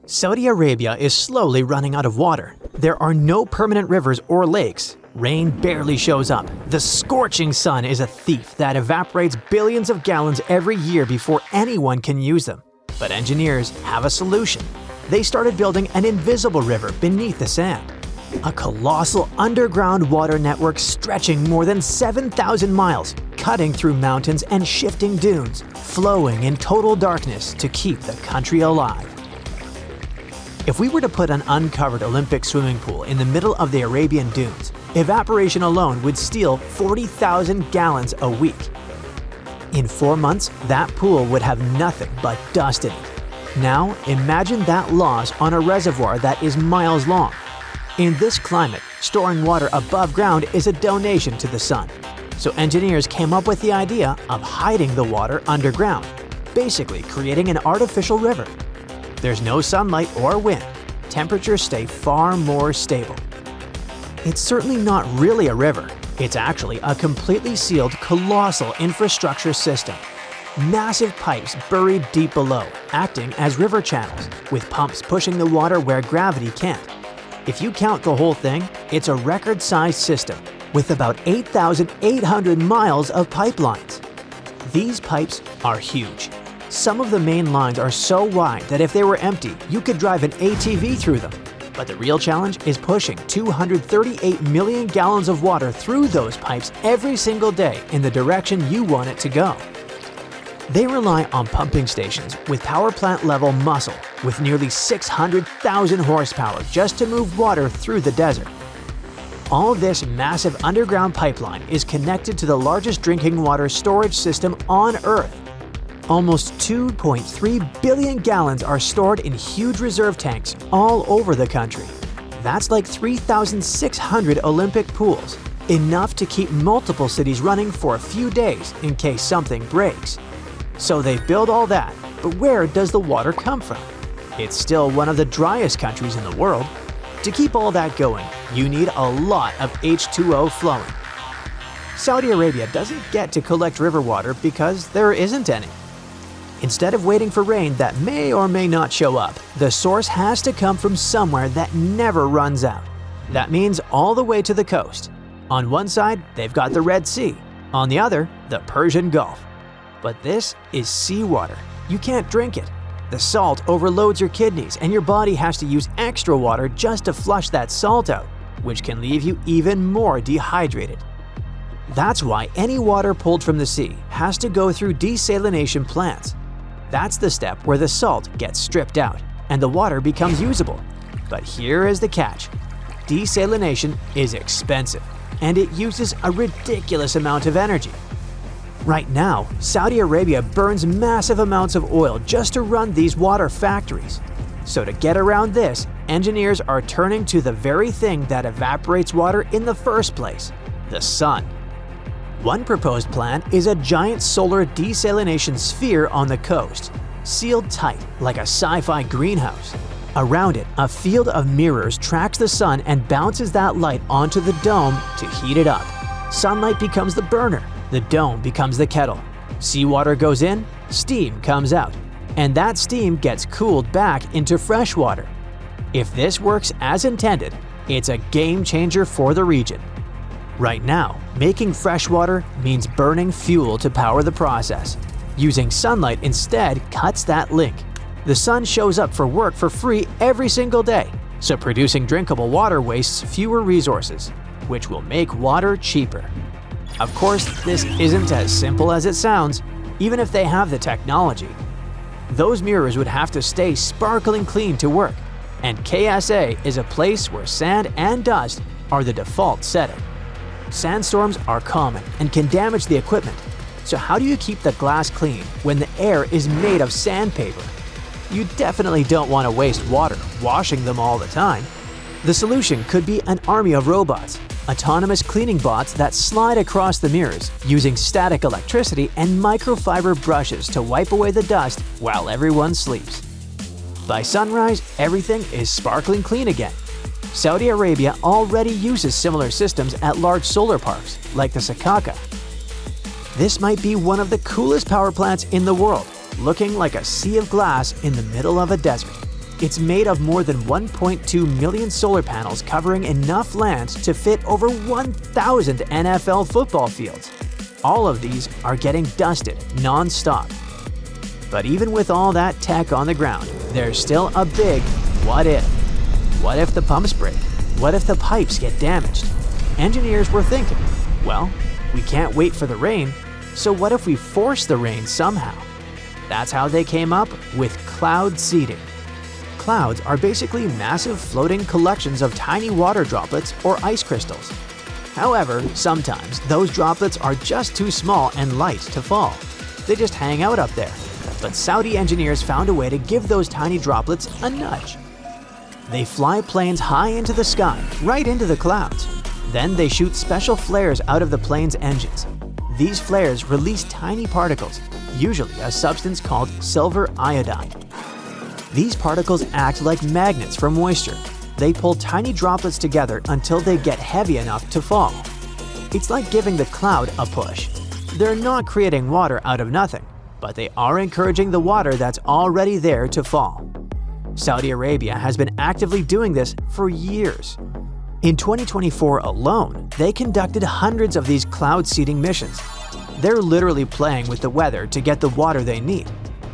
Saudi Arabia is slowly running out of water. There are no permanent rivers or lakes. Rain barely shows up. The scorching sun is a thief that evaporates billions of gallons every year before anyone can use them. But engineers have a solution. They started building an invisible river beneath the sand. A colossal underground water network stretching more than 7,000 miles, cutting through mountains and shifting dunes, flowing in total darkness to keep the country alive. If we were to put an uncovered Olympic swimming pool in the middle of the Arabian dunes, evaporation alone would steal 40,000 gallons a week. In 4 months, that pool would have nothing but dust in it. Now, imagine that loss on a reservoir that is miles long. In this climate, storing water above ground is a donation to the sun. So engineers came up with the idea of hiding the water underground, basically creating an artificial river. There's no sunlight or wind. Temperatures stay far more stable. It's certainly not really a river. It's actually a completely sealed, colossal infrastructure system. Massive pipes buried deep below, acting as river channels, with pumps pushing the water where gravity can't. If you count the whole thing, it's a record-sized system, with about 8,800 miles of pipelines. These pipes are huge. Some of the main lines are so wide that if they were empty, you could drive an ATV through them. But the real challenge is pushing 238 million gallons of water through those pipes every single day in the direction you want it to go. They rely on pumping stations with power plant level muscle with nearly 600,000 horsepower just to move water through the desert. All this massive underground pipeline is connected to the largest drinking water storage system on Earth. Almost 2.3 billion gallons are stored in huge reserve tanks all over the country. That's like 3,600 Olympic pools, enough to keep multiple cities running for a few days in case something breaks. So they build all that, but where does the water come from? It's still one of the driest countries in the world. To keep all that going, you need a lot of H2O flowing. Saudi Arabia doesn't get to collect river water because there isn't any. Instead of waiting for rain that may or may not show up, the source has to come from somewhere that never runs out. That means all the way to the coast. On one side, they've got the Red Sea. On the other, the Persian Gulf. But this is seawater. You can't drink it. The salt overloads your kidneys and your body has to use extra water just to flush that salt out, which can leave you even more dehydrated. That's why any water pulled from the sea has to go through desalination plants. That's the step where the salt gets stripped out and the water becomes usable. But here is the catch. Desalination is expensive and it uses a ridiculous amount of energy. Right now, Saudi Arabia burns massive amounts of oil just to run these water factories. So to get around this, engineers are turning to the very thing that evaporates water in the first place, the sun. One proposed plan is a giant solar desalination sphere on the coast, sealed tight like a sci-fi greenhouse. Around it, a field of mirrors tracks the sun and bounces that light onto the dome to heat it up. Sunlight becomes the burner, the dome becomes the kettle. Seawater goes in, steam comes out, and that steam gets cooled back into fresh water. If this works as intended, it's a game changer for the region. Right now, making fresh water means burning fuel to power the process. Using sunlight instead cuts that link. The sun shows up for work for free every single day, so producing drinkable water wastes fewer resources, which will make water cheaper. Of course, this isn't as simple as it sounds, even if they have the technology. Those mirrors would have to stay sparkling clean to work, and KSA is a place where sand and dust are the default setting. Sandstorms are common and can damage the equipment. So how do you keep the glass clean when the air is made of sandpaper? You definitely don't want to waste water washing them all the time. The solution could be an army of robots, autonomous cleaning bots that slide across the mirrors using static electricity and microfiber brushes to wipe away the dust while everyone sleeps. By sunrise, everything is sparkling clean again. Saudi Arabia already uses similar systems at large solar parks, like the Sakaka. This might be one of the coolest power plants in the world, looking like a sea of glass in the middle of a desert. It's made of more than 1.2 million solar panels covering enough land to fit over 1,000 NFL football fields. All of these are getting dusted non-stop. But even with all that tech on the ground, there's still a big what if. What if the pumps break? What if the pipes get damaged? Engineers were thinking, well, we can't wait for the rain, so what if we force the rain somehow? That's how they came up with cloud seeding. Clouds are basically massive floating collections of tiny water droplets or ice crystals. However, sometimes those droplets are just too small and light to fall. They just hang out up there. But Saudi engineers found a way to give those tiny droplets a nudge. They fly planes high into the sky, right into the clouds. Then they shoot special flares out of the plane's engines. These flares release tiny particles, usually a substance called silver iodide. These particles act like magnets for moisture. They pull tiny droplets together until they get heavy enough to fall. It's like giving the cloud a push. They're not creating water out of nothing, but they are encouraging the water that's already there to fall. Saudi Arabia has been actively doing this for years. In 2024 alone, they conducted hundreds of these cloud seeding missions. They're literally playing with the weather to get the water they need.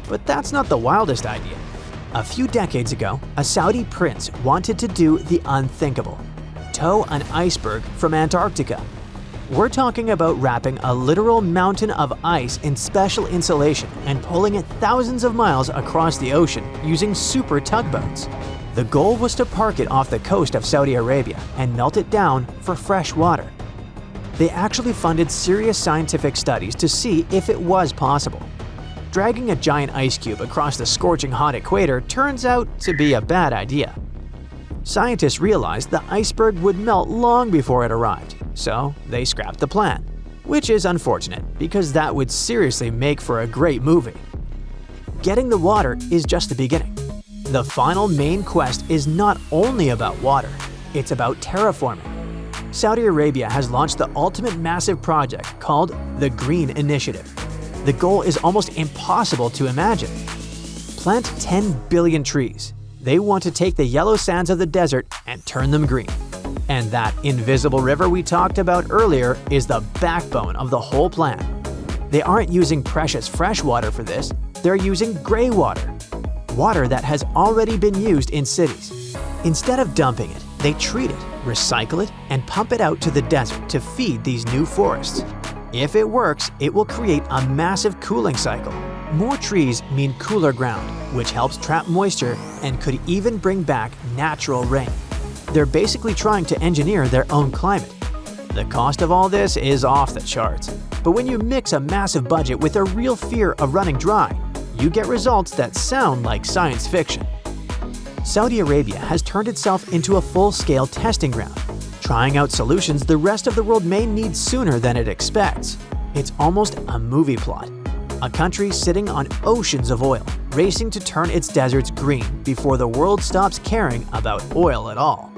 But that's not the wildest idea. A few decades ago, a Saudi prince wanted to do the unthinkable: tow an iceberg from Antarctica. We're talking about wrapping a literal mountain of ice in special insulation and pulling it thousands of miles across the ocean using super tugboats. The goal was to park it off the coast of Saudi Arabia and melt it down for fresh water. They actually funded serious scientific studies to see if it was possible. Dragging a giant ice cube across the scorching hot equator turns out to be a bad idea. Scientists realized the iceberg would melt long before it arrived, so they scrapped the plan, which is unfortunate because that would seriously make for a great movie. Getting the water is just the beginning. The final main quest is not only about water, it's about terraforming. Saudi Arabia has launched the ultimate massive project called the Green Initiative. The goal is almost impossible to imagine. Plant 10 billion trees. They want to take the yellow sands of the desert and turn them green. And that invisible river we talked about earlier is the backbone of the whole plan. They aren't using precious fresh water for this, they're using gray water. Water that has already been used in cities. Instead of dumping it, they treat it, recycle it, and pump it out to the desert to feed these new forests. If it works, it will create a massive cooling cycle. More trees mean cooler ground, which helps trap moisture and could even bring back natural rain. They're basically trying to engineer their own climate. The cost of all this is off the charts. But when you mix a massive budget with a real fear of running dry, you get results that sound like science fiction. Saudi Arabia has turned itself into a full-scale testing ground, trying out solutions the rest of the world may need sooner than it expects. It's almost a movie plot. A country sitting on oceans of oil, racing to turn its deserts green before the world stops caring about oil at all.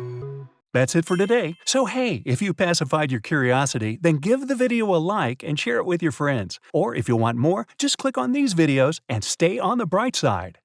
That's it for today. So hey, if you pacified your curiosity, then give the video a like and share it with your friends. Or if you want more, just click on these videos and stay on the bright side.